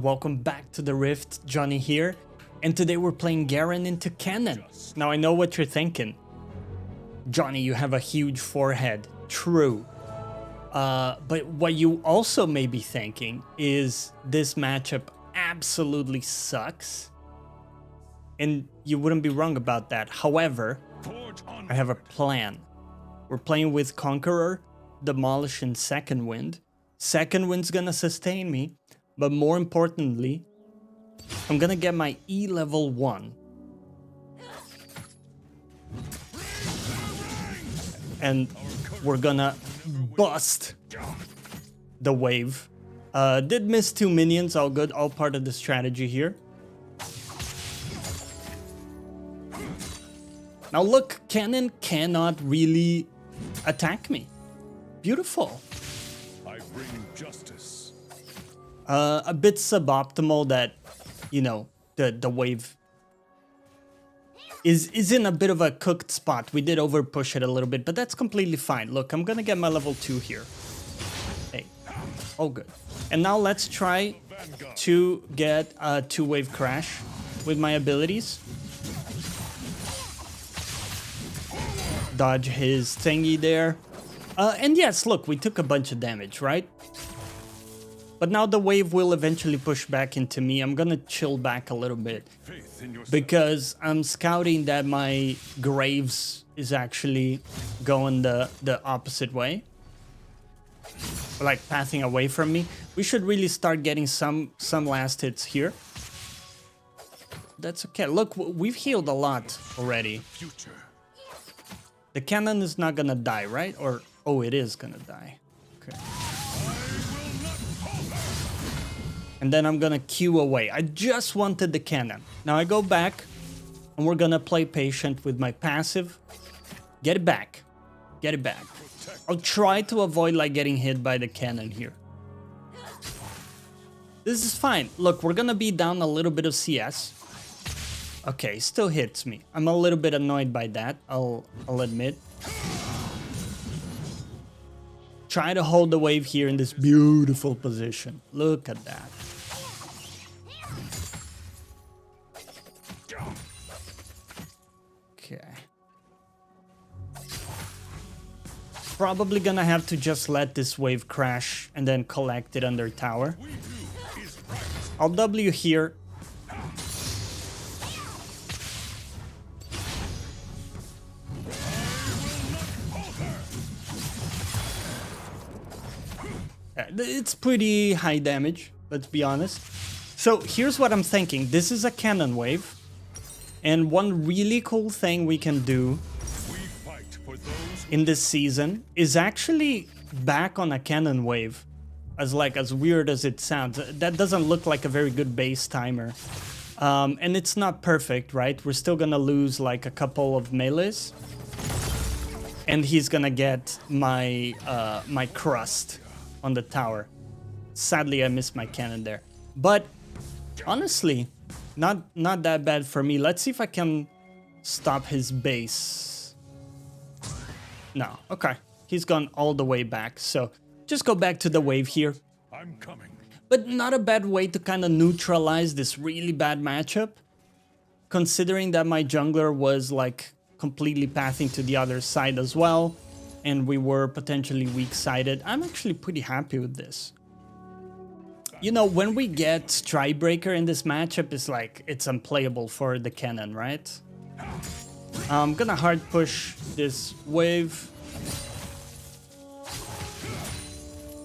Welcome back to the Rift, Johnny here, and today we're playing Garen into kennen. Now I know what you're thinking. Johnny, you have a huge forehead. True. But what you also may be thinking is this matchup absolutely sucks. And you wouldn't be wrong about that. However, I have a plan. We're playing with Conqueror, Demolish, and Second Wind. Second Wind's gonna sustain me. But more importantly, I'm gonna get my E level 1. And we're gonna bust the wave. Did miss 2 minions, all good, all part of the strategy here. Now look, kennen cannot really attack me. Beautiful. I bring justice. A bit suboptimal that, you know, the wave is in a bit of a cooked spot. We did over push it a little bit, but that's completely fine. Look, I'm gonna get my level 2 here. Hey, oh good. And now let's try to get a 2-wave crash with my abilities. Dodge his thingy there. And yes, look, we took a bunch of damage, right? But now the wave will eventually push back into me. I'm gonna chill back a little bit because I'm scouting that my Graves is actually going the opposite way. Like pathing away from me. We should really start getting some last hits here. That's okay. Look, we've healed a lot already. The cannon is not gonna die, right? Or, oh, it is gonna die. Okay. And then I'm gonna queue away. I just wanted the cannon. Now I go back, and we're gonna play patient with my passive. Get it back. Get it back. I'll try to avoid like getting hit by the cannon here. This is fine. Look, we're gonna be down a little bit of CS. Okay, still hits me. I'm a little bit annoyed by that, I'll admit. Try to hold the wave here in this beautiful position. Look at that. Okay. Probably gonna have to just let this wave crash and then collect it under tower. I'll W here. It's pretty high damage, let's be honest. So here's what I'm thinking. This is a cannon wave. And one really cool thing we can do in this season is actually back on a cannon wave. As weird as it sounds. That doesn't look like a very good base timer. And it's not perfect, right? We're still gonna lose like a couple of melees. And he's gonna get my my crust on the tower. Sadly, I missed my cannon there. But honestly, not that bad for me. Let's see if I can stop his base. No, okay. He's gone all the way back. So just go back to the wave here. I'm coming. But not a bad way to kind of neutralize this really bad matchup. Considering that my jungler was like completely pathing to the other side as well. And we were potentially weak-sided. I'm actually pretty happy with this. You know, when we get Strikebreaker in this matchup, it's unplayable for the cannon, right? I'm gonna hard push this wave.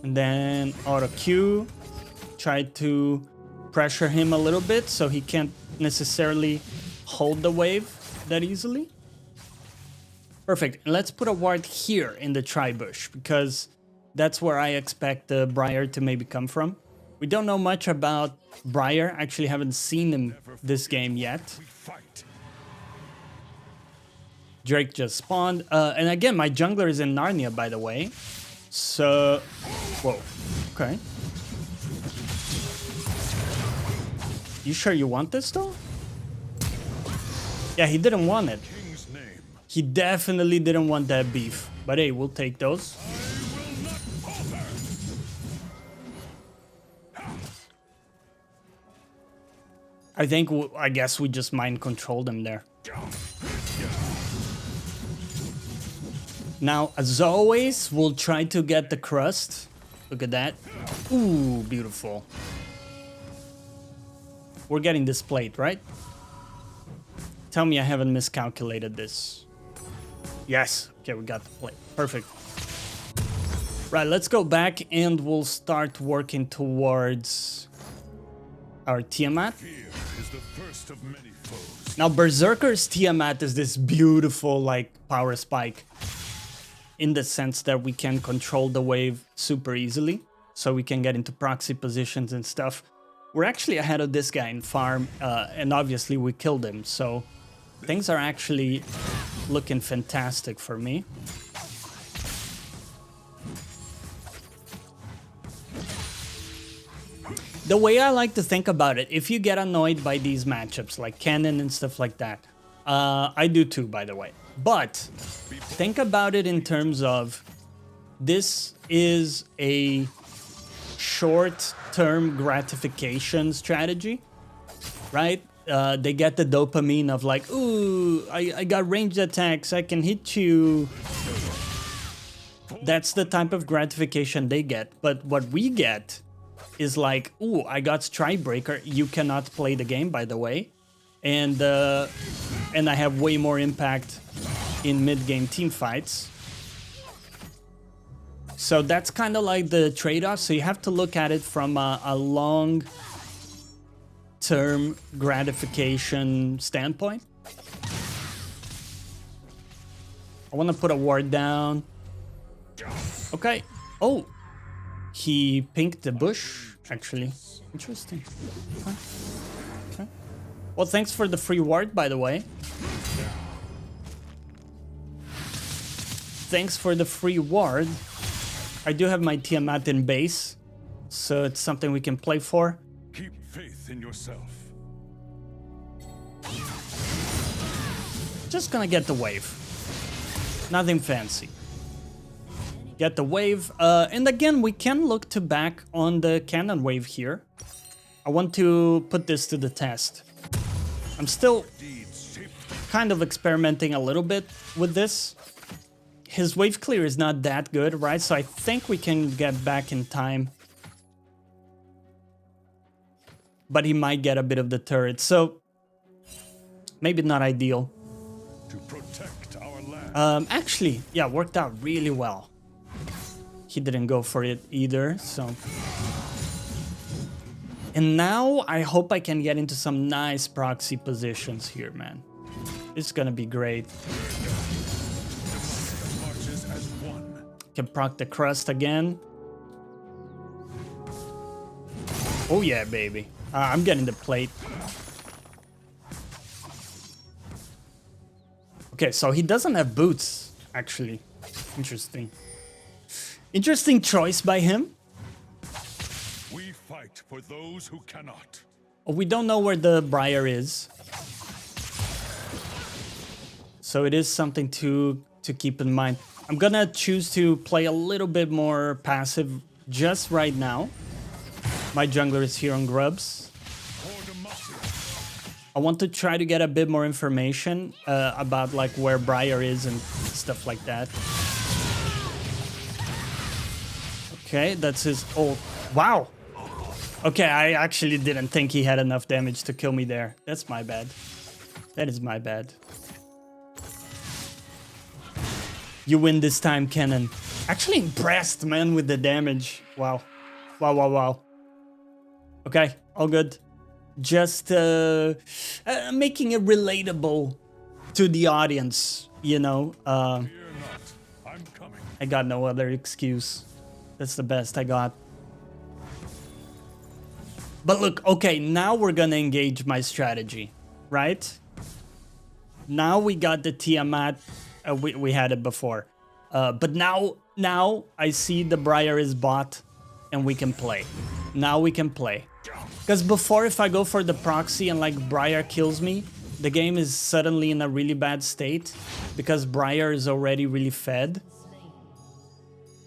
And then auto Q. Try to pressure him a little bit so he can't necessarily hold the wave that easily. Perfect. Let's put a ward here in the tri-bush because that's where I expect the Briar to maybe come from. We don't know much about Briar. Actually haven't seen him this game yet. Drake just spawned. And again, my jungler is in Narnia, by the way. So, whoa. Okay. You sure you want this though? Yeah, he didn't want it. He definitely didn't want that beef. But hey, we'll take those. I think, I guess we just mind controlled him there. Now, as always, we'll try to get the crust. Look at that. Ooh, beautiful. We're getting this plate, right? Tell me I haven't miscalculated this. Yes. Okay, we got the plate. Perfect. Right, let's go back and we'll start working towards our Tiamat. Fear is the first of many foes. Now, Berserker's Tiamat is this beautiful, like, power spike. In the sense that we can control the wave super easily. So we can get into proxy positions and stuff. We're actually ahead of this guy in farm. And obviously we killed him. So things are actually looking fantastic for me. The way I like to think about it, if you get annoyed by these matchups like kennen and stuff like that. I do too, by the way. But think about it in terms of this is a short-term gratification strategy, right? They get the dopamine of like, ooh, I got ranged attacks, I can hit you. That's the type of gratification they get. But what we get is like, ooh, I got Strike Breaker. You cannot play the game, by the way. And I have way more impact in mid-game team fights. So that's kind of like the trade-off. So you have to look at it from a long-term gratification standpoint. I want to put a ward down. Okay. Oh, he pinked the bush, actually. Interesting. Okay. Okay. Well, thanks for the free ward, by the way. Thanks for the free ward. I do have my Tiamat in base, so it's something we can play for. Keep faith in yourself. Just gonna get the wave. Nothing fancy. Get the wave. And again, we can look to back on the cannon wave here. I want to put this to the test. I'm still kind of experimenting a little bit with this. His wave clear is not that good, right? So I think we can get back in time. But he might get a bit of the turret, so maybe not ideal. To protect our land. Actually, yeah, worked out really well. He didn't go for it either, so... And now I hope I can get into some nice proxy positions here, man. It's gonna be great. Can proc the crust again. Oh yeah, baby. I'm getting the plate. Okay, so he doesn't have boots, actually. Interesting. Interesting choice by him. We fight for those who cannot. Oh, we don't know where the Briar is. So it is something to keep in mind. I'm gonna choose to play a little bit more passive just right now. My jungler is here on Grubs. I want to try to get a bit more information about like where Briar is and stuff like that. Okay, that's his ult. Wow. Okay, I actually didn't think he had enough damage to kill me there. That's my bad. That is my bad. You win this time, Kennen. Actually impressed, man, with the damage. Wow. Wow, wow, wow. Okay, all good. Just making it relatable to the audience, you know. Fear not. I'm coming. I got no other excuse. That's the best I got. But look, okay, now we're gonna engage my strategy, right? Now we got the Tiamat. We had it before. But now I see the Briar is bot and we can play. Now we can play. Because before, if I go for the proxy and like Briar kills me, the game is suddenly in a really bad state because Briar is already really fed.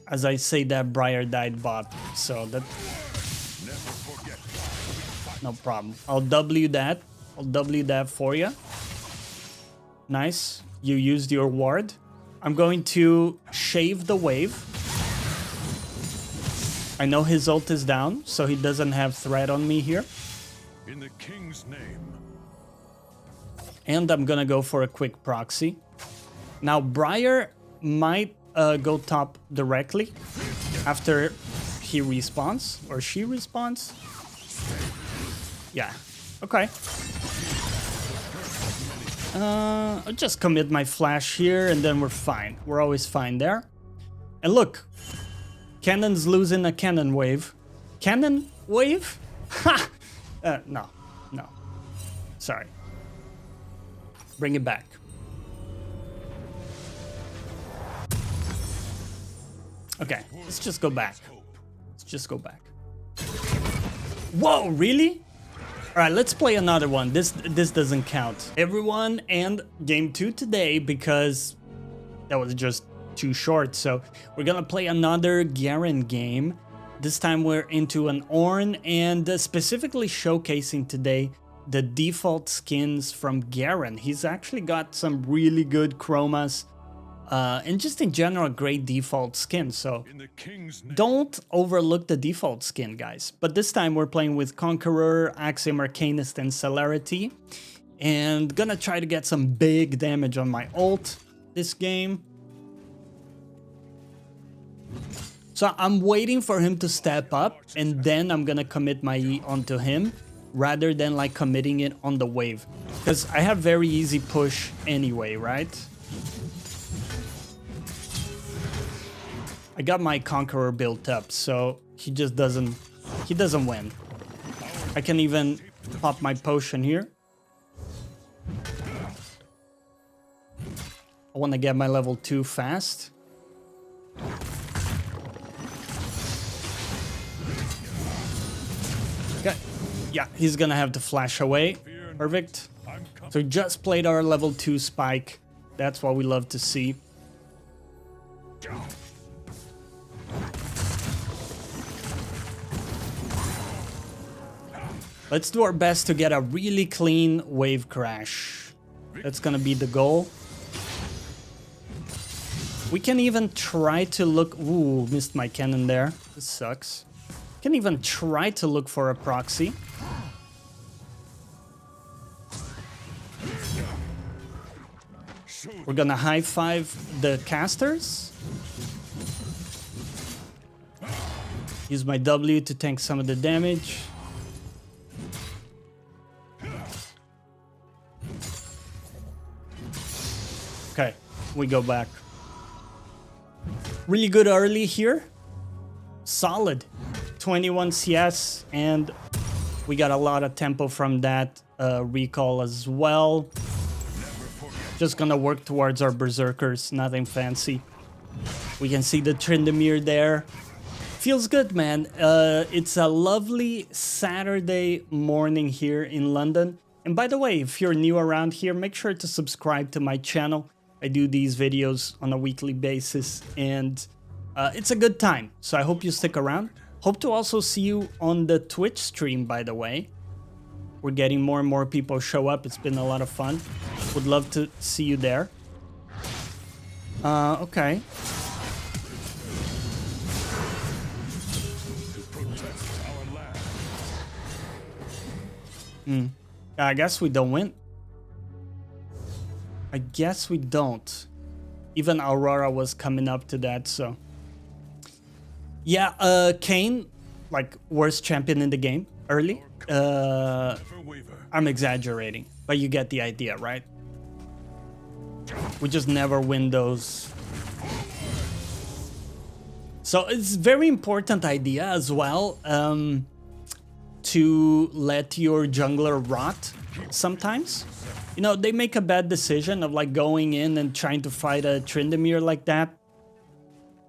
As I say that, Briar died bot. So that... No problem. I'll W that. I'll W that for you. Nice. You used your ward. I'm going to shave the wave. I know his ult is down, so he doesn't have threat on me here. In the king's name. And I'm gonna go for a quick proxy. Now, Briar might go top directly after he respawns, or she respawns. Yeah, okay. I'll just commit my flash here and then we're fine. We're always fine there. And look, Kennen's losing a Kennen wave. Kennen wave? Ha! No. Sorry. Bring it back. Okay, let's just go back. Let's just go back. Whoa, really? All right, let's play another one. This doesn't count. Everyone, and game 2 today because that was just too short. So we're gonna play another Garen game. This time we're into an Ornn and specifically showcasing today the default skins from Garen. He's actually got some really good chromas and just in general great default skin. So don't overlook the default skin, guys. But this time we're playing with Conqueror, Axiom Arcanist, and Celerity. And gonna try to get some big damage on my ult this game. So I'm waiting for him to step up and then I'm gonna commit my E onto him rather than like committing it on the wave. Because I have very easy push anyway, right? I got my Conqueror built up, so he just doesn't win. I can even pop my potion here. I want to get my level 2 fast. Okay. Yeah, he's gonna have to flash away. Perfect. So we just played our level 2 spike. That's what we love to see. Let's do our best to get a really clean wave crash. That's gonna be the goal. We can even try to look... Ooh, missed my cannon there. This sucks. Can even try to look for a proxy. We're gonna high five the casters. Use my W to tank some of the damage. Okay, we go back. Really good early here. Solid. 21 CS, and we got a lot of tempo from that recall as well. Just gonna work towards our berserkers, nothing fancy. We can see the Tryndamere there. Feels good, man. It's a lovely Saturday morning here in London. And by the way, if you're new around here, make sure to subscribe to my channel. I do these videos on a weekly basis, and it's a good time. So I hope you stick around. Hope to also see you on the Twitch stream, by the way. We're getting more and more people show up. It's been a lot of fun. Would love to see you there. Okay. I guess we don't win. I guess we don't. Even Aurora was coming up to that, so... Yeah, Kane, like, worst champion in the game, early. I'm exaggerating, but you get the idea, right? We just never win those. So it's very important idea as well, to let your jungler rot sometimes. You know, they make a bad decision of like going in and trying to fight a Tryndamere like that.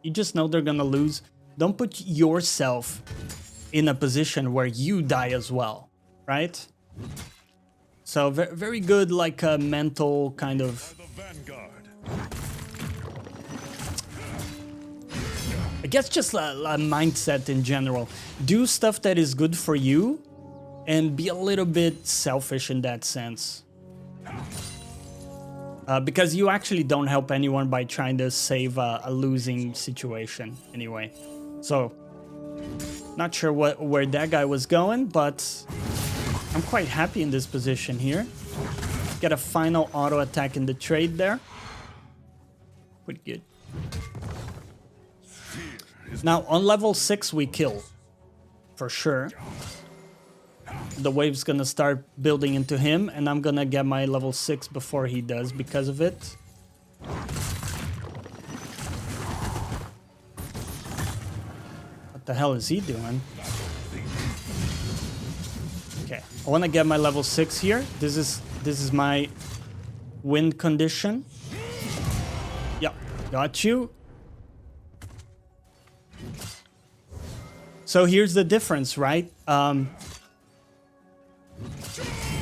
You just know they're gonna lose. Don't put yourself in a position where you die as well, right? So very good, like a mental kind of... I guess just a mindset in general. Do stuff that is good for you and be a little bit selfish in that sense. Because you actually don't help anyone by trying to save a losing situation anyway. So, not sure where that guy was going, but I'm quite happy in this position here. Get a final auto attack in the trade there. Pretty good. Now, on level 6 we kill. For sure. The wave's gonna start building into him, and I'm gonna get my level 6 before he does because of it. What the hell is he doing? Okay, I wanna get my level 6 here. This is my win condition. Yep, got you. So here's the difference, right?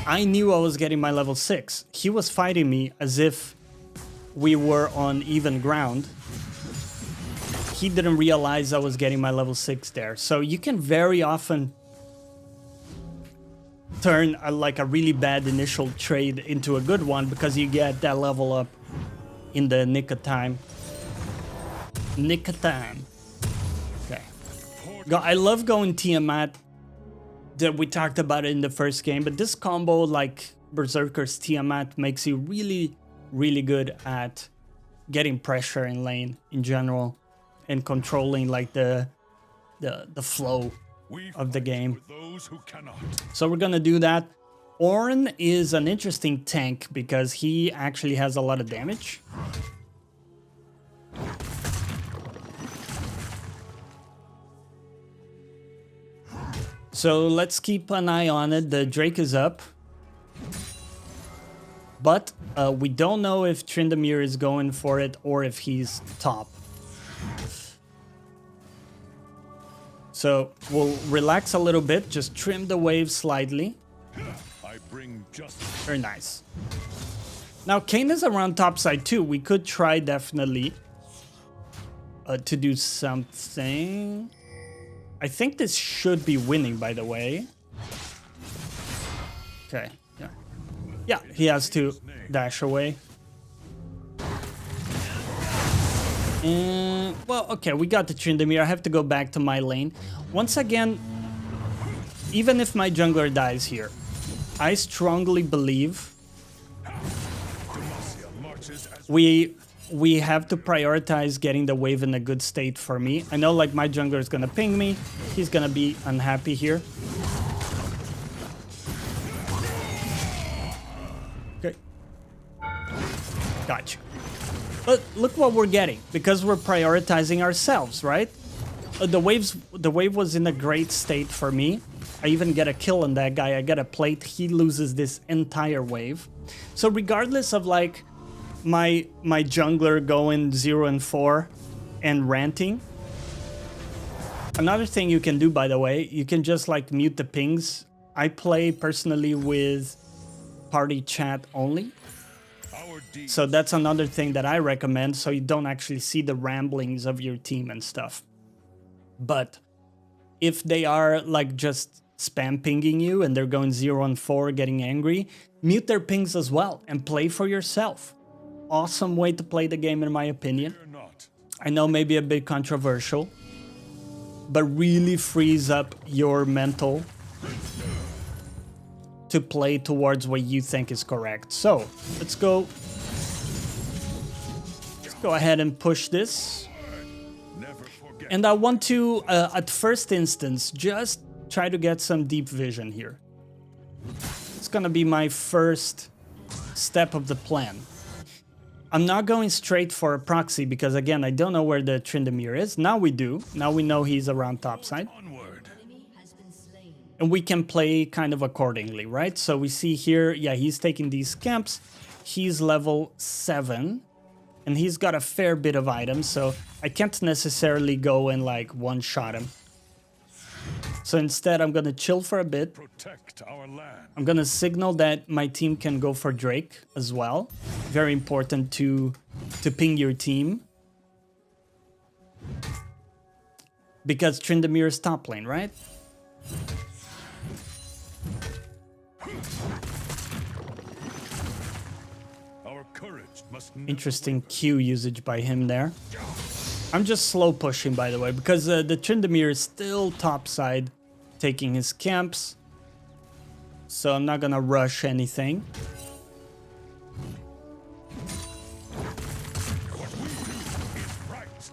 I knew I was getting my level 6. He was fighting me as if we were on even ground. He didn't realize I was getting my level 6 there. So you can very often turn like a really bad initial trade into a good one because you get that level up in the nick of time. Nick of time. Okay. I love going Tiamat. That we talked about it in the first game, but this combo, like Berserkers Tiamat, makes you really, really good at getting pressure in lane in general and controlling like the flow of the game. So we're gonna do that. Ornn is an interesting tank because he actually has a lot of damage. So let's keep an eye on it. The Drake is up. But we don't know if Tryndamere is going for it or if he's top. So we'll relax a little bit. Just trim the wave slightly. Very nice. Now Kayn is around topside too. We could try definitely to do something. I think this should be winning, by the way. Okay, yeah. Yeah, he has to dash away. And, well, okay, we got the Tryndamere. I have to go back to my lane. Once again, even if my jungler dies here, I strongly believe we have to prioritize getting the wave in a good state for me. I know like my jungler is gonna ping me. He's gonna be unhappy here. Okay. Gotcha. But look what we're getting because we're prioritizing ourselves, right? The wave was in a great state for me. I even get a kill on that guy. I get a plate. He loses this entire wave. So regardless of like my jungler going 0 and 4 and ranting. Another thing you can do, by the way, you can just like mute the pings. I play personally with party chat only. So that's another thing that I recommend so you don't actually see the ramblings of your team and stuff. But if they are like just spam pinging you and they're going 0 and 4 getting angry, mute their pings as well and play for yourself. Awesome way to play the game in my opinion. I know maybe a bit controversial, but really frees up your mental to play towards what you think is correct. So let's go ahead and push this. And I want to, at first instance, just try to get some deep vision here. It's gonna be my first step of the plan. I'm not going straight for a proxy because, again, I don't know where the Tryndamere is. Now we do. Now we know he's around topside. And we can play kind of accordingly, right? So we see here, yeah, he's taking these camps. He's level 7. And he's got a fair bit of items, so I can't necessarily go and, like, one-shot him. So instead, I'm gonna chill for a bit. Protect our land. I'm gonna signal that my team can go for Drake as well. Very important to ping your team. Because Tryndamere is top lane, right? Courage must never Interesting Q usage by him there. I'm just slow pushing, by the way, because the Tryndamere is still topside, taking his camps. So I'm not gonna rush anything. what we do is right.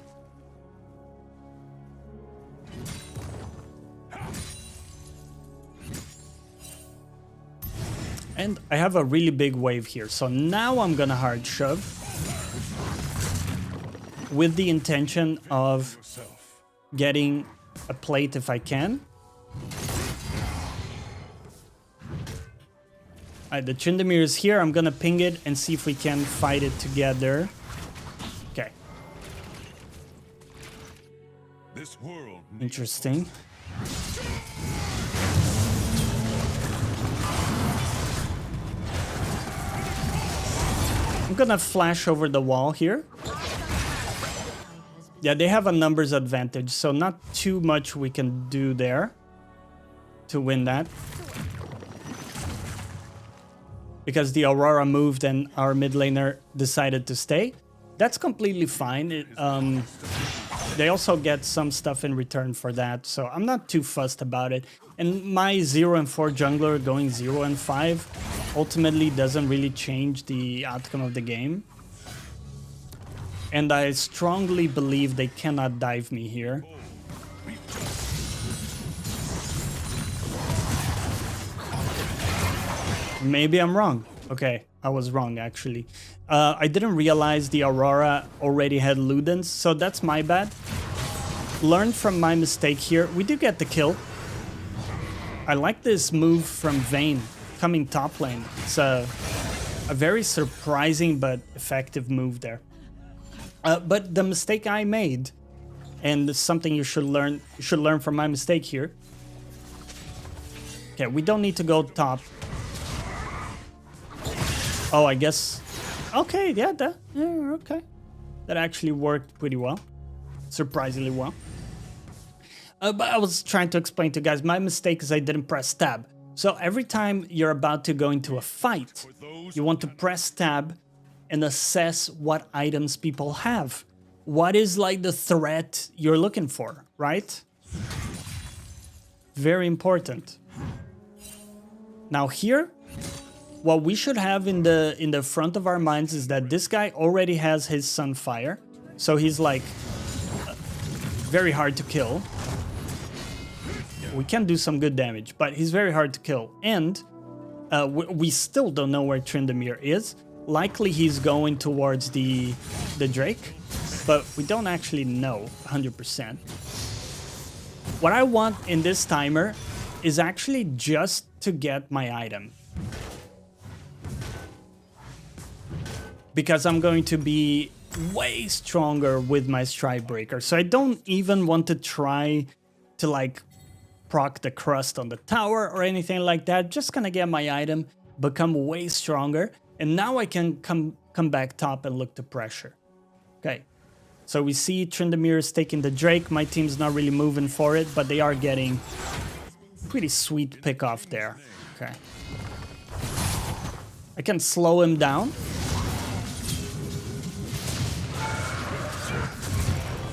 And I have a really big wave here, so now I'm gonna hard shove with the intention of Yourself. getting a plate if I can. Alright, the Tryndamere is here. I'm gonna ping it and see if we can fight it together. Okay, This world needs interesting. I'm gonna flash over the wall here. Yeah, they have a numbers advantage, so not too much we can do there to win that. Because the Aurora moved and our mid laner decided to stay. That's completely fine. They also get some stuff in return for that, so I'm not too fussed about it. And my 0 and 4 jungler going 0 and 5 ultimately doesn't really change the outcome of the game. And I strongly believe they cannot dive me here. Maybe I'm wrong. Okay, I was wrong actually. I didn't realize the Aurora already had Ludens, so that's my bad. Learn from my mistake here. We do get the kill. I like this move from Vayne coming top lane. It's a very surprising but effective move there. But the mistake I made, and something you should learn from my mistake here. Okay, we don't need to go top. Oh, I guess. Okay, yeah, okay. That actually worked pretty well, surprisingly well. But I was trying to explain to you guys, my mistake is I didn't press tab. So every time you're about to go into a fight, you want to press tab and assess what items people have. What is like the threat you're looking for, right? Very important. Now here, what we should have in the front of our minds is that this guy already has his Sunfire, so he's like very hard to kill. We can do some good damage, but he's very hard to kill. And we still don't know where Tryndamere is. Likely he's going towards the Drake, but we don't actually know 100%. What I want in this timer is actually just to get my item. Because I'm going to be way stronger with my Strike Breaker. So I don't even want to try to like proc the crust on the tower or anything like that. Just gonna get my item, become way stronger, and now I can come back top and look to pressure. Okay, so we see Tryndamere is taking the Drake. My team's not really moving for it, but they are getting pretty sweet pick off there. Okay, I can slow him down.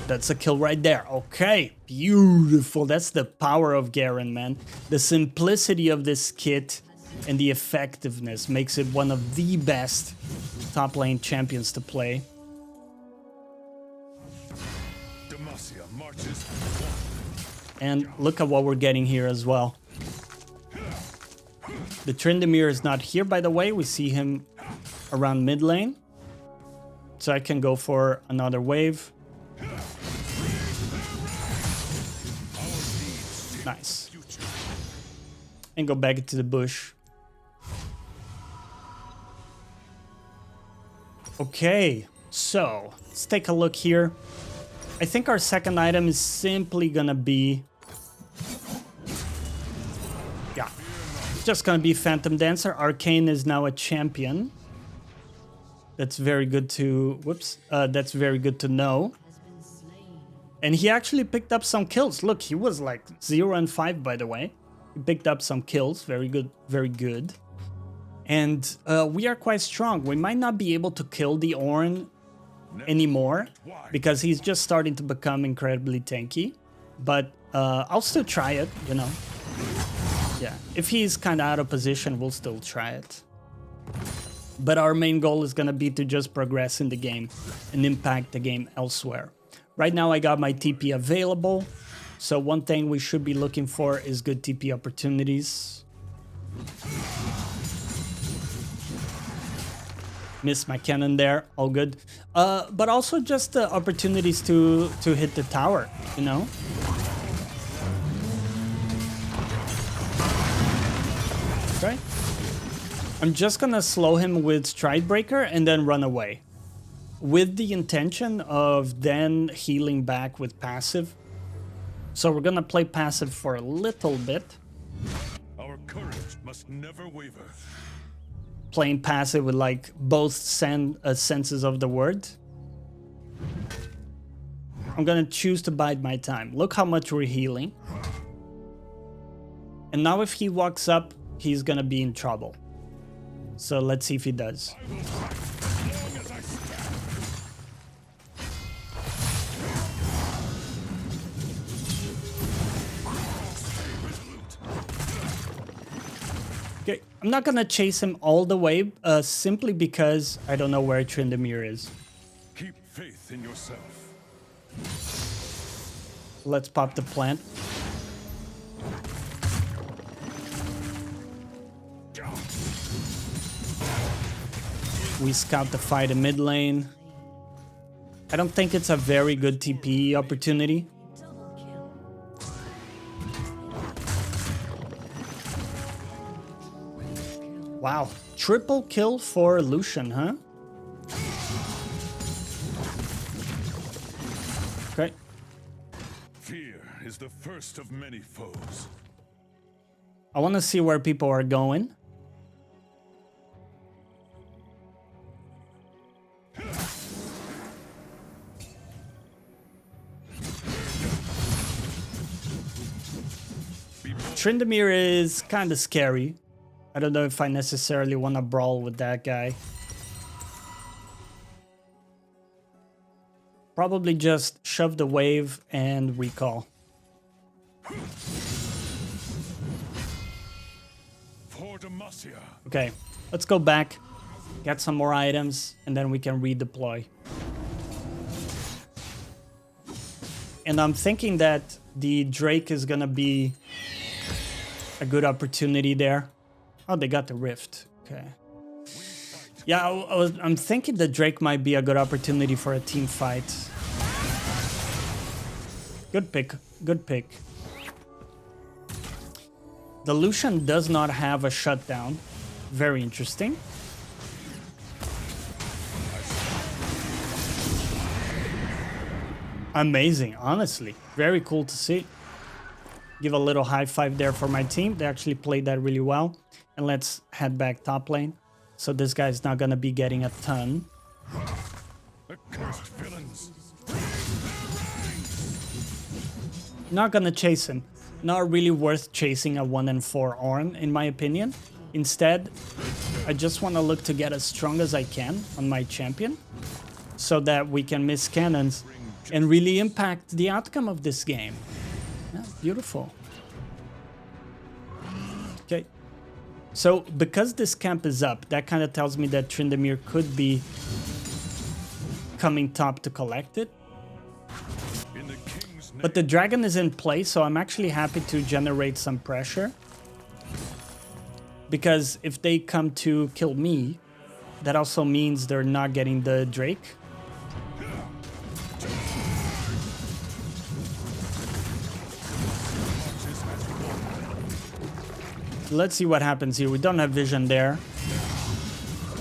That's a kill right there. Okay, beautiful. That's the power of Garen, man. The simplicity of this kit and the effectiveness makes it one of the best top lane champions to play. Demacia marches. And look at what we're getting here as well. The Tryndamere is not here, by the way. We see him around mid lane. So I can go for another wave. Nice. And go back into the bush. Okay, so let's take a look here. I think our second item is simply gonna be... yeah, just gonna be Phantom Dancer. Arcane is now a champion. That's very good to... whoops. That's very good to know. And he actually picked up some kills. Look, he was like 0 and 5, by the way. He picked up some kills. Very good, very good. And we are quite strong. We might not be able to kill the Ornn anymore because he's just starting to become incredibly tanky. But I'll still try it, you know. Yeah, if he's kind of out of position, we'll still try it. But our main goal is going to be to just progress in the game and impact the game elsewhere. Right now I got my TP available. So one thing we should be looking for is good TP opportunities. Missed my cannon there, all good. But also just opportunities to hit the tower, you know? Okay. I'm just gonna slow him with Stride Breaker and then run away. With the intention of then healing back with passive. So we're gonna play passive for a little bit. Our courage must never waver. Playing passive with like both senses of the word. I'm gonna choose to bide my time. Look how much we're healing. And now if he walks up, he's gonna be in trouble. So let's see if he does. Okay, I'm not gonna chase him all the way, simply because I don't know where Tryndamere is. Keep faith in yourself. Let's pop the plant. We scout the fight in mid lane. I don't think it's a very good TP opportunity. Wow, triple kill for Lucian, huh? Okay. Fear is the first of many foes. I want to see where people are going. Tryndamere is kind of scary. I don't know if I necessarily want to brawl with that guy. Probably just shove the wave and recall. Okay, let's go back, get some more items, and then we can redeploy. And I'm thinking that the Drake is gonna be a good opportunity there. Oh, they got the rift. Okay. Yeah, I'm thinking the Drake might be a good opportunity for a team fight. Good pick. Good pick. The Lucian does not have a shutdown. Very interesting. Amazing, honestly. Very cool to see. Give a little high five there for my team. They actually played that really well. And let's head back top lane. So this guy's not gonna be getting a ton. Not gonna chase him. Not really worth chasing a 1-4 Ornn, in my opinion. Instead, I just want to look to get as strong as I can on my champion, so that we can miss cannons and really impact the outcome of this game. Yeah, beautiful. Okay. So, because this camp is up, that kind of tells me that Tryndamere could be coming top to collect it. But the dragon is in play, so I'm actually happy to generate some pressure. Because if they come to kill me, that also means they're not getting the Drake. Let's see what happens here. We don't have vision there.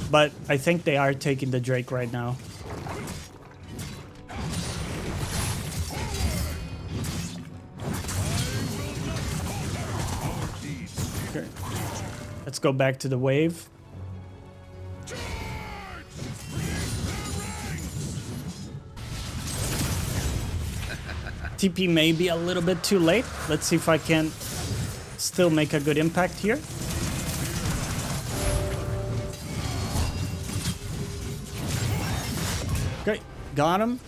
But I think they are taking the Drake right now. Okay. Let's go back to the wave. TP may be a little bit too late. Let's see if I can still make a good impact here. Okay, got him.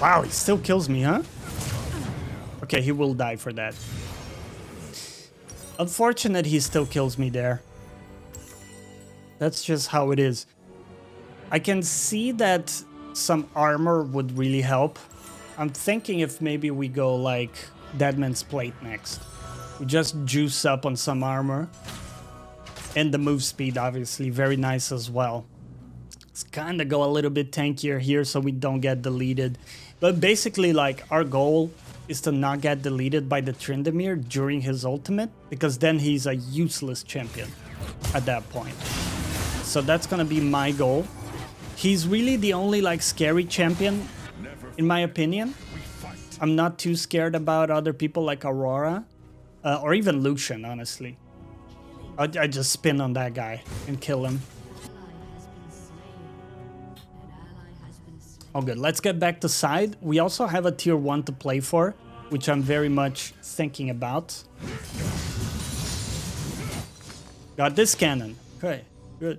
Wow, he still kills me, huh? Okay, he will die for that. Unfortunate he still kills me there. That's just how it is. I can see that some armor would really help. I'm thinking if maybe we go like Deadman's Plate next. We just juice up on some armor. And the move speed, obviously, very nice as well. Let's kind of go a little bit tankier here so we don't get deleted. But basically, like, our goal is to not get deleted by the Tryndamere during his ultimate, because then he's a useless champion at that point. So that's gonna be my goal. He's really the only, like, scary champion, in my opinion. I'm not too scared about other people like Aurora, or even Lucian, honestly. I just spin on that guy and kill him. Oh, good. Let's get back to side. We also have a tier 1 to play for, which I'm very much thinking about. Got this cannon. Okay, good.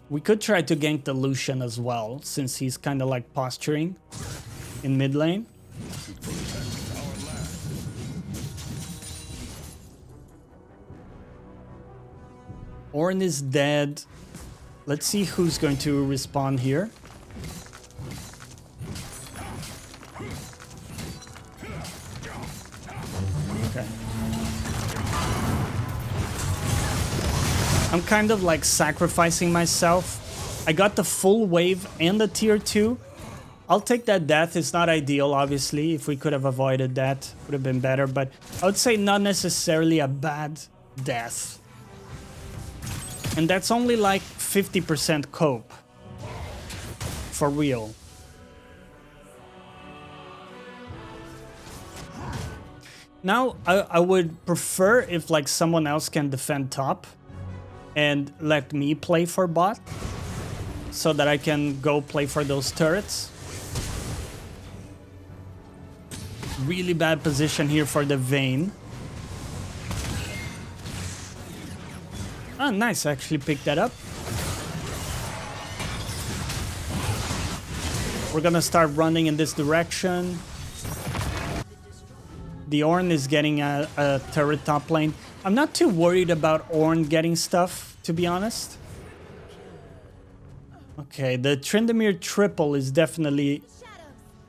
We could try to gank the Lucian as well, since he's kind of like posturing in mid lane. Ornn is dead. Let's see who's going to respawn here. Okay. I'm kind of like sacrificing myself. I got the full wave and the tier 2. I'll take that death. It's not ideal, obviously. If we could have avoided that, would have been better. But I would say not necessarily a bad death. And that's only like 50% cope. For real. Now, I would prefer if like someone else can defend top and let me play for bot so that I can go play for those turrets. Really bad position here for the Vayne. Oh, nice. I actually picked that up. We're gonna start running in this direction. The Ornn is getting a turret top lane. I'm not too worried about Ornn getting stuff, to be honest. Okay, the Tryndamere triple is definitely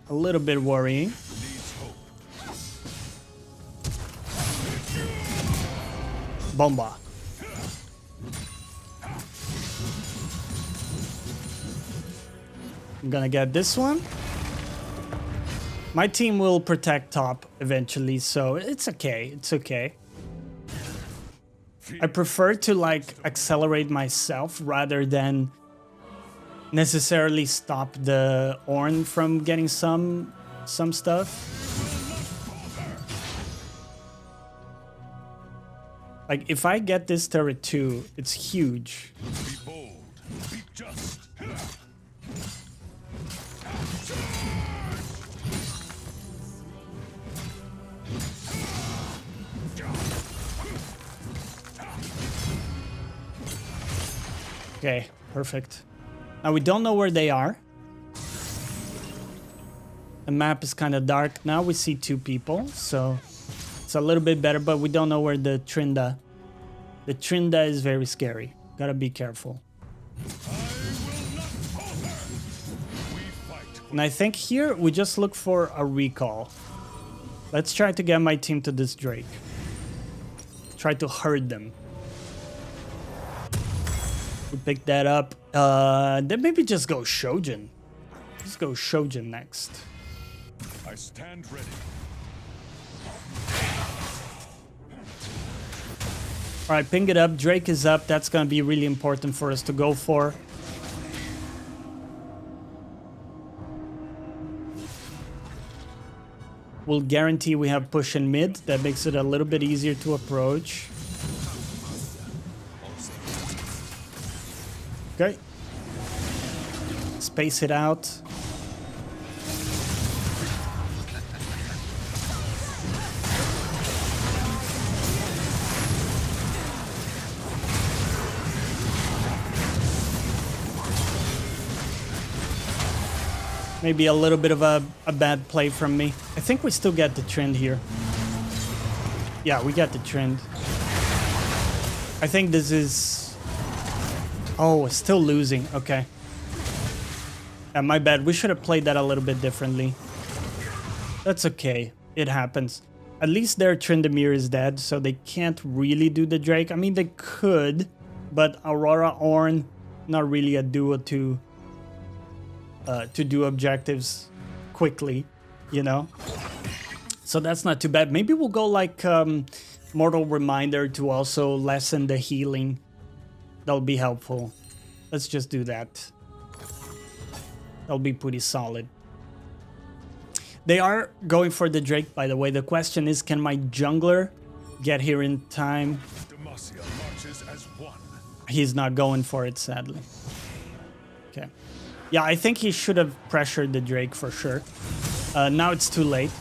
a little bit worrying. Bomba. I'm gonna get this one. My team will protect top eventually, so it's okay. It's okay. I prefer to like accelerate myself rather than necessarily stop the Ornn from getting some stuff. Like if I get this turret too, it's huge. Be bold. Be just. Okay, perfect. Now we don't know where they are. The map is kind of dark. Now we see 2 people, so it's a little bit better, but we don't know where the Trynda. The Trynda is very scary. Gotta be careful. And I think here we just look for a recall. Let's try to get my team to this Drake. Try to herd them. We pick that up. Then maybe just go Shojin. Let's go Shojin next. I stand ready. All right, ping it up. Drake is up. That's going to be really important for us to go for. We'll guarantee we have push in mid. That makes it a little bit easier to approach. Okay. Space it out. Maybe a little bit of a bad play from me. I think we still get the trend here. Yeah, we got the trend. I think this is... Oh, still losing. Okay. My bad. We should have played that a little bit differently. That's okay. It happens. At least their Tryndamere is dead, so they can't really do the Drake. I mean, they could, but Aurora, Ornn, not really a duo to do objectives quickly, you know? So that's not too bad. Maybe we'll go like Mortal Reminder to also lessen the healing. That'll be helpful. Let's just do that. That'll be pretty solid. They are going for the Drake, by the way. The question is, can my jungler get here in time? He's not going for it, sadly. Okay. Yeah, I think he should have pressured the Drake for sure. Now it's too late.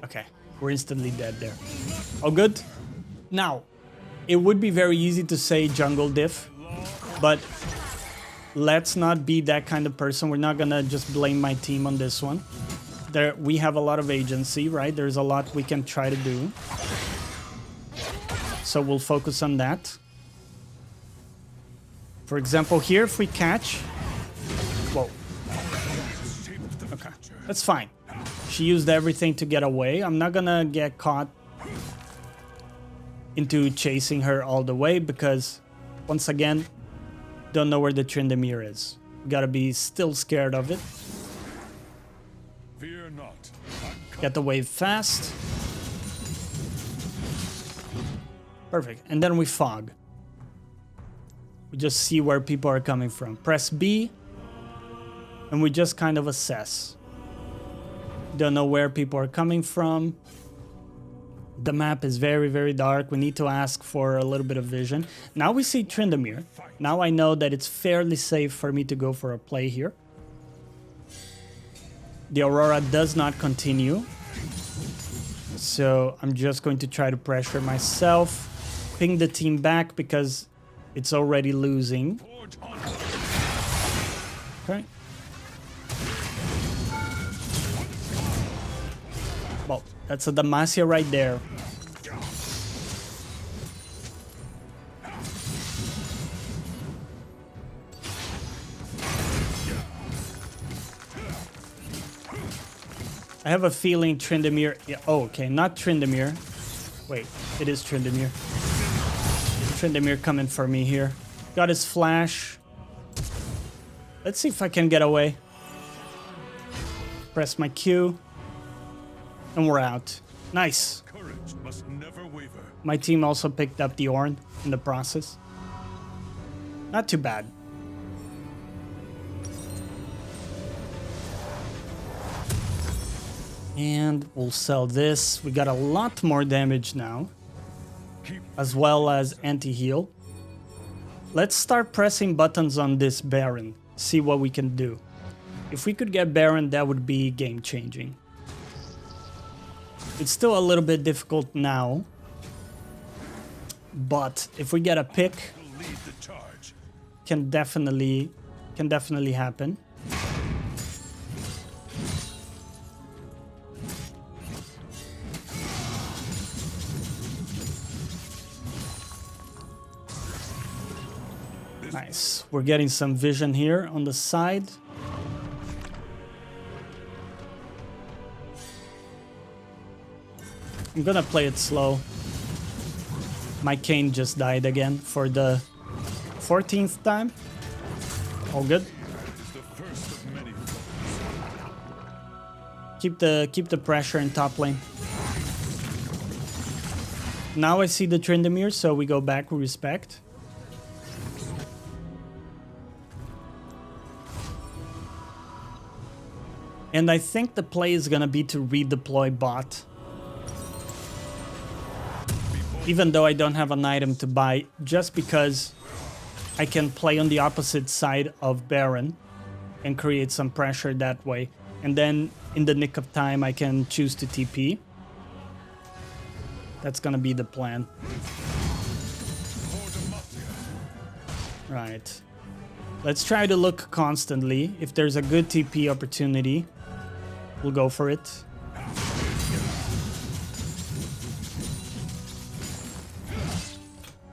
Okay, we're instantly dead there. Oh, good. Now, it would be very easy to say jungle diff, but let's not be that kind of person. We're not gonna just blame my team on this one. We have a lot of agency, right? There's a lot we can try to do. So we'll focus on that. For example, here, if we catch... Whoa. Okay, that's fine. She used everything to get away. I'm not gonna get caught into chasing her all the way because, once again, don't know where the Tryndamere is. Gotta be still scared of it. Fear not. Get the wave fast. Perfect. And then we fog. We just see where people are coming from. Press B. And we just kind of assess. Don't know where people are coming from. The map is very, very dark. We need to ask for a little bit of vision. Now we see Tryndamere. Now I know that it's fairly safe for me to go for a play here. The Aurora does not continue. So I'm just going to try to pressure myself. Ping the team back because it's already losing. Okay. Well, that's a Demacia right there. I have a feeling Tryndamere... Yeah, oh, okay, not Tryndamere. Wait, it is Tryndamere. Tryndamere coming for me here. Got his flash. Let's see if I can get away. Press my Q. And we're out. Nice. Courage must never waver. My team also picked up the Ornn in the process. Not too bad. And we'll sell this. We got a lot more damage now. As well as anti-heal. Let's start pressing buttons on this Baron. See what we can do. If we could get Baron, that would be game-changing. It's still a little bit difficult now. But if we get a pick, can definitely happen. Nice. We're getting some vision here on the side. I'm gonna play it slow. My Kayn just died again for the 14th time. All good. Keep the pressure in top lane. Now I see the Tryndamere, so we go back with respect. And I think the play is gonna be to redeploy bot. Even though I don't have an item to buy, just because I can play on the opposite side of Baron and create some pressure that way. And then in the nick of time, I can choose to TP. That's gonna be the plan. Right. Let's try to look constantly. If there's a good TP opportunity, we'll go for it.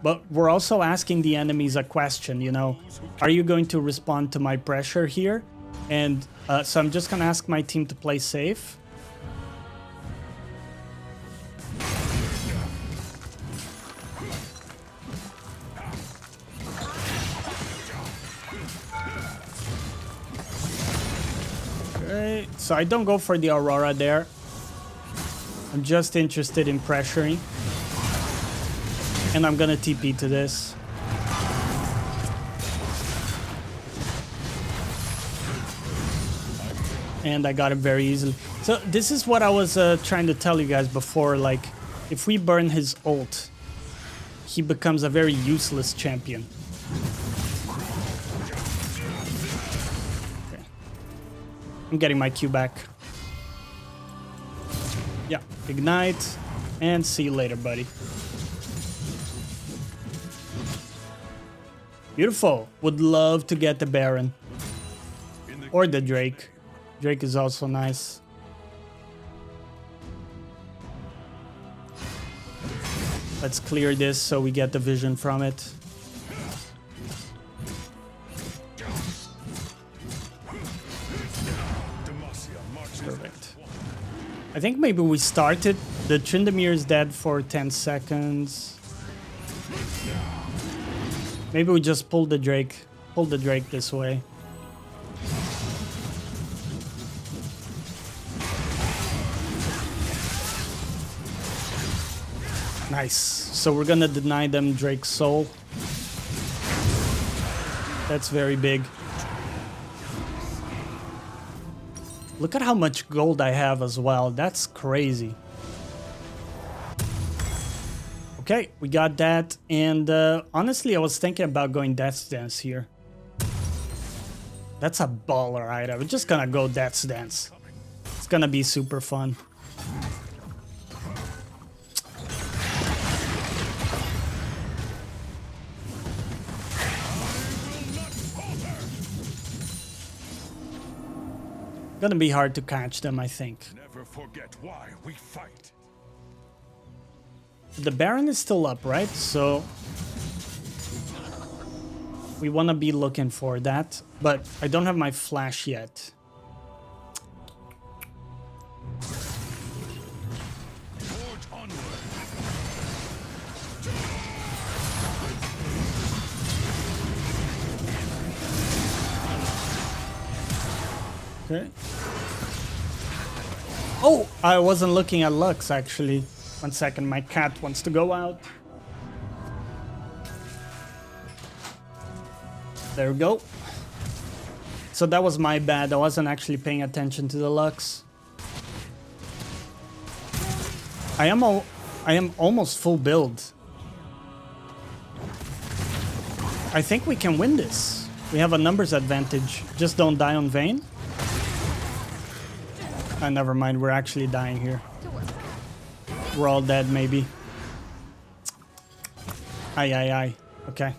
But we're also asking the enemies a question, you know. Are you going to respond to my pressure here? And so I'm just going to ask my team to play safe. Okay, so I don't go for the Aurora there. I'm just interested in pressuring. And I'm gonna TP to this. And I got it very easily. So this is what I was trying to tell you guys before. Like, if we burn his ult, he becomes a very useless champion. Okay. I'm getting my Q back. Yeah, ignite. And see you later, buddy. Beautiful. Would love to get the Baron. Or the Drake. Drake is also nice. Let's clear this so we get the vision from it. Perfect. I think maybe we started. The Tryndamere is dead for 10 seconds. Maybe we just pull the Drake this way. Nice. So we're gonna deny them Drake's soul. That's very big. Look at how much gold I have as well. That's crazy. Okay, we got that, and honestly, I was thinking about going Death's Dance here. That's a baller item. We're just gonna go Death's Dance. It's gonna be super fun. Gonna be hard to catch them, I think. Never forget why we fight. The Baron is still up, right? So we want to be looking for that, but I don't have my flash yet. Forge onward. Okay. Oh, I wasn't looking at Lux actually. 1 second, my cat wants to go out. There we go. So that was my bad. I wasn't actually paying attention to the Lux. I am almost full build. I think we can win this. We have a numbers advantage. Just don't die on Vayne. Never mind, we're actually dying here. We're all dead, maybe. Aye. Okay.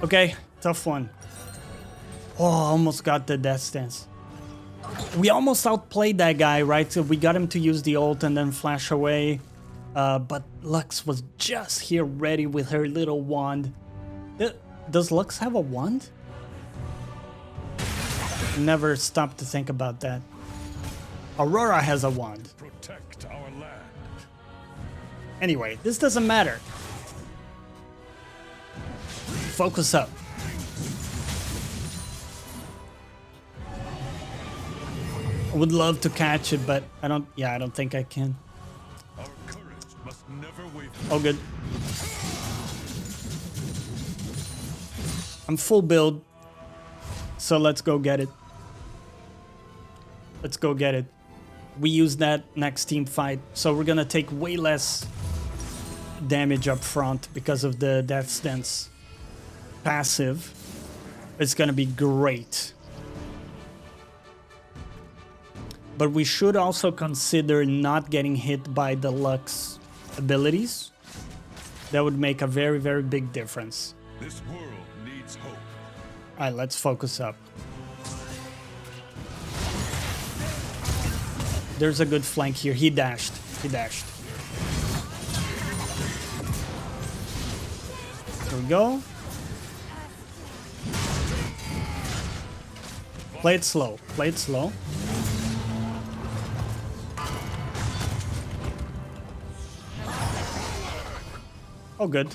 Okay, tough one. Oh, almost got the Death Stance. We almost outplayed that guy, right? So we got him to use the ult and then flash away. But Lux was just here ready with her little wand. Does Lux have a wand? Never stopped to think about that. Aurora has a wand. Protect our land. Anyway, this doesn't matter. Focus up. I would love to catch it, but I don't think I can. Our courage must never waver. Oh, good. I'm full build, so let's go get it. Let's go get it. We use that next team fight, so we're gonna take way less damage up front because of the Death Stance passive. It's gonna be great. But we should also consider not getting hit by the Lux abilities. That would make a very, very big difference. This world needs hope. Alright, let's focus up. There's a good flank here. He dashed. He dashed. There we go. Play it slow. Play it slow. Oh, good.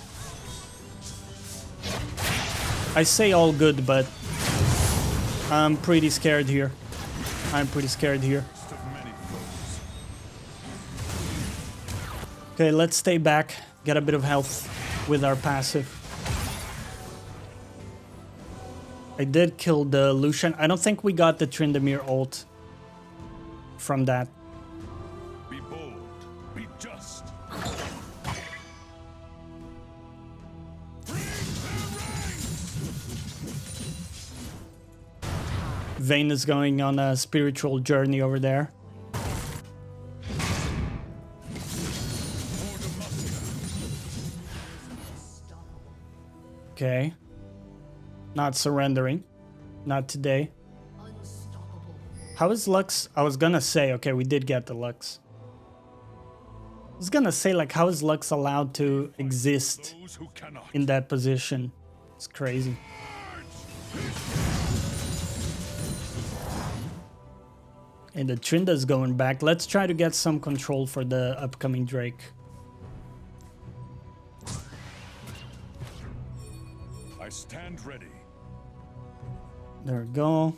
I say all good, but I'm pretty scared here. I'm pretty scared here. Okay, let's stay back. Get a bit of health with our passive. I did kill the Lucian. I don't think we got the Tryndamere ult from that. Be bold, be just. Vayne is going on a spiritual journey over there. Okay. Not surrendering. Not today. How is Lux? I was gonna say, okay, we did get the Lux. I was gonna say, like, how is Lux allowed to exist in that position? It's crazy. And the Trinda's going back. Let's try to get some control for the upcoming Drake. I stand ready. There we go.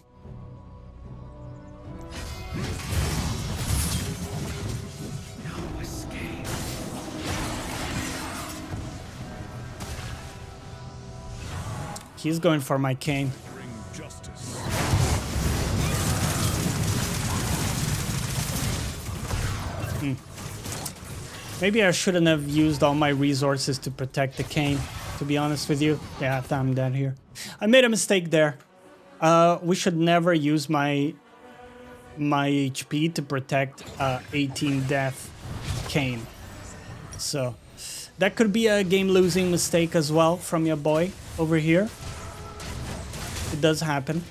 He's going for my cane. Bring justice. Maybe I shouldn't have used all my resources to protect the cane, to be honest with you. Yeah, I'm dead here. I made a mistake there. We should never use my HP to protect 18 death cane. So that could be a game-losing mistake as well from your boy over here. It does happen.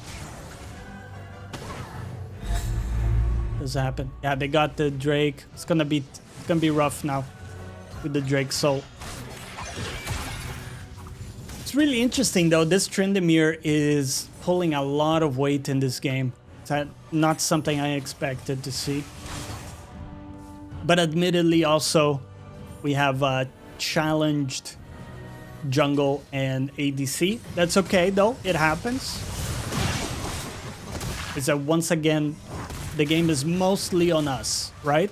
Does happen. Yeah, they got the Drake. It's gonna be rough now with the Drake soul. It's really interesting though. This Tryndamere is pulling a lot of weight in this game. It's not something I expected to see. But admittedly, also we have challenged jungle and ADC. That's okay though. It happens. Is that once again the game is mostly on us, right?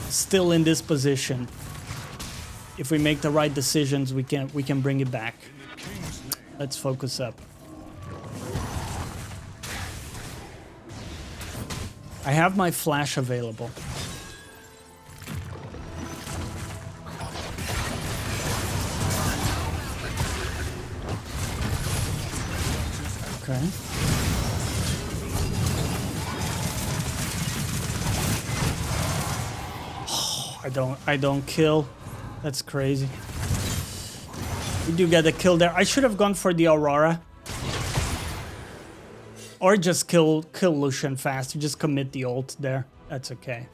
Still in this position. If we make the right decisions, we can bring it back. Let's focus up. I have my flash available. Okay. I don't kill. That's crazy. We do get a kill there. I should have gone for the Aurora. Or just kill Lucian fast. You just commit the ult there. That's okay.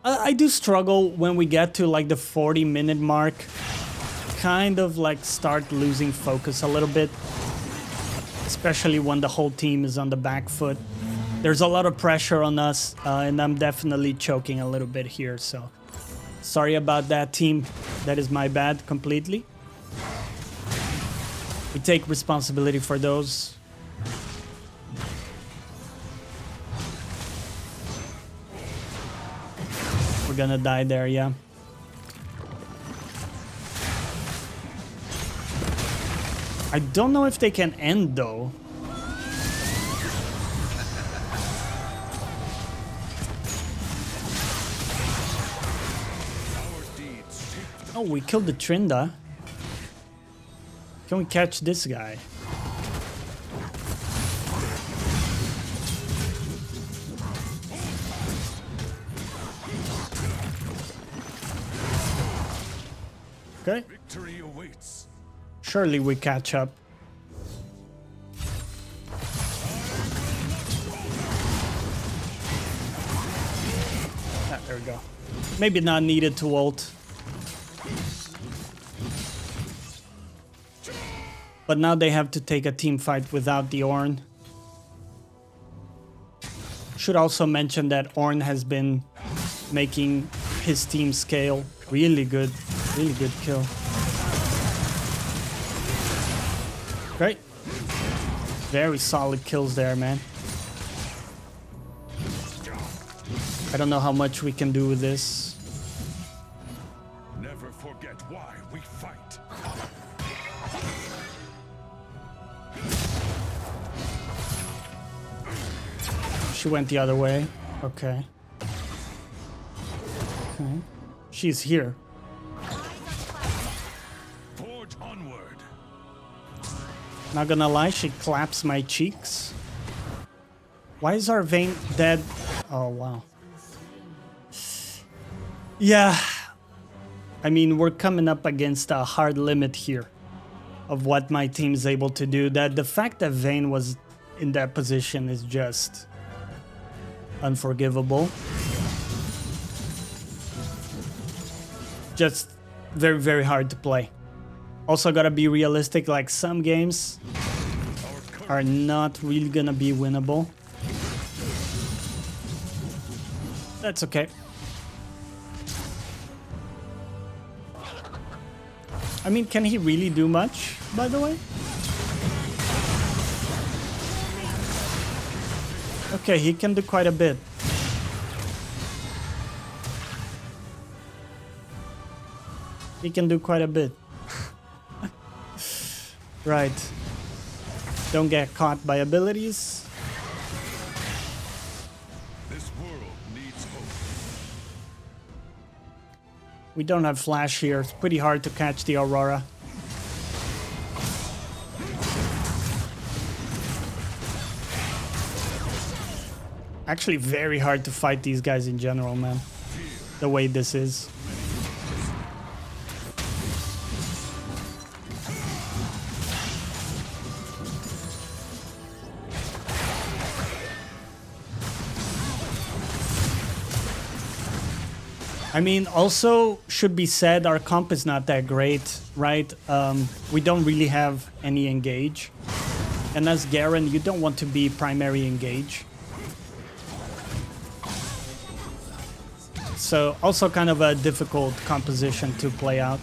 I do struggle when we get to like the 40-minute mark. Kind of like start losing focus a little bit. Especially when the whole team is on the back foot. There's a lot of pressure on us. And I'm definitely choking a little bit here. So sorry about that, team. That is my bad completely. We take responsibility for those. We're gonna die there, yeah. I don't know if they can end though. Oh, we killed the Trinda. Can we catch this guy? Okay. Victory awaits. Surely we catch up. Ah, there we go. Maybe not needed to ult. But now they have to take a team fight without the Ornn. Should also mention that Ornn has been making his team scale really good kill. Great. Very solid kills there, man. I don't know how much we can do with this. Never forget why we fight. She went the other way. Okay. Okay. She's here. Forge onward. Not gonna lie, she claps my cheeks. Why is our Vayne dead? Oh, wow. Yeah. I mean, we're coming up against a hard limit here of what my team is able to do. That the fact that Vayne was in that position is just unforgivable. Just very, very hard to play. Also gotta be realistic, like some games are not really gonna be winnable. That's okay. I mean, can he really do much, by the way? Okay, he can do quite a bit. He can do quite a bit. Right. Don't get caught by abilities. This world needs hope. We don't have flash here. It's pretty hard to catch the Aurora. Actually, very hard to fight these guys in general, man. The way this is. I mean, also should be said, our comp is not that great, right? We don't really have any engage. And as Garen, you don't want to be primary engage. So also kind of a difficult composition to play out.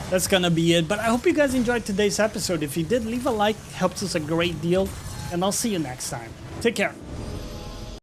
That's gonna be it, but I hope you guys enjoyed today's episode. If you did, leave a like, helps us a great deal, and I'll see you next time. Take care.